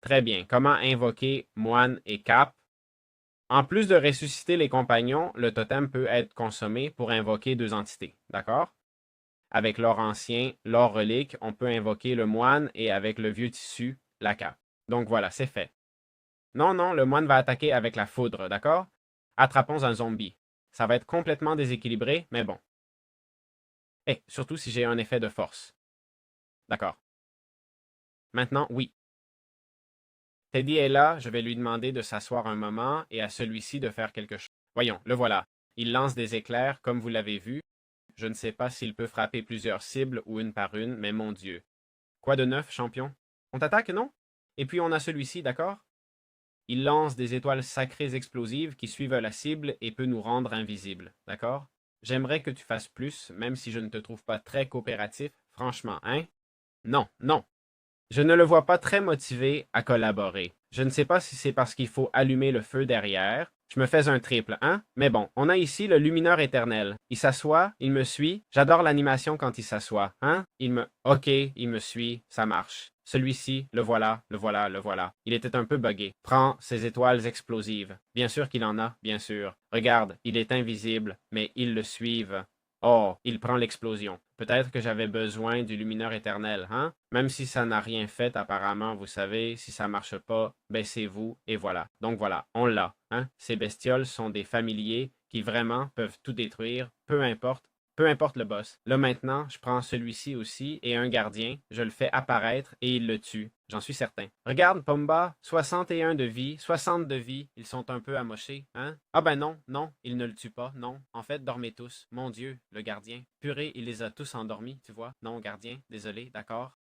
Très bien. Comment invoquer moine et cap? En plus de ressusciter les compagnons, le totem peut être consommé pour invoquer deux entités. D'accord? Avec l'or ancien, l'or relique, on peut invoquer le moine et avec le vieux tissu, la cape. Donc voilà, c'est fait. Non, non, le moine va attaquer avec la foudre, d'accord? Attrapons un zombie. Ça va être complètement déséquilibré, mais bon. Et surtout si j'ai un effet de force. D'accord. Maintenant, oui. Teddy est là, je vais lui demander de s'asseoir un moment et à celui-ci de faire quelque chose. Voyons, le voilà. Il lance des éclairs, comme vous l'avez vu. Je ne sais pas s'il peut frapper plusieurs cibles ou une par une, mais mon Dieu. Quoi de neuf, champion? On t'attaque, non? Et puis on a celui-ci, d'accord? Il lance des étoiles sacrées explosives qui suivent la cible et peut nous rendre invisibles, d'accord? J'aimerais que tu fasses plus, même si je ne te trouve pas très coopératif, franchement, hein? Non, non. Je ne le vois pas très motivé à collaborer. Je ne sais pas si c'est parce qu'il faut allumer le feu derrière. Je me fais un triple, hein? Mais bon, on a ici le lumineur éternel. Il s'assoit, il me suit. J'adore l'animation quand il s'assoit, hein? Ok, il me suit, ça marche. Celui-ci, le voilà, le voilà, le voilà. Il était un peu buggé. Prends ces étoiles explosives. Bien sûr qu'il en a, bien sûr. Regarde, il est invisible, mais ils le suivent. Oh, il prend l'explosion. Peut-être que j'avais besoin du lumineur éternel, hein? Même si ça n'a rien fait apparemment, vous savez, si ça marche pas, baissez-vous et voilà. Donc voilà, on l'a, hein? Ces bestioles sont des familiers qui vraiment peuvent tout détruire, peu importe le boss. Là maintenant, je prends celui-ci aussi et un gardien, je le fais apparaître et il le tue. J'en suis certain. Regarde, Pomba, 61 de vie, 60 de vie, ils sont un peu amochés, hein? Ah ben non, non, il ne le tue pas, non. En fait, dormez tous. Mon Dieu, le gardien. Purée, il les a tous endormis, tu vois. Non, gardien, désolé, d'accord.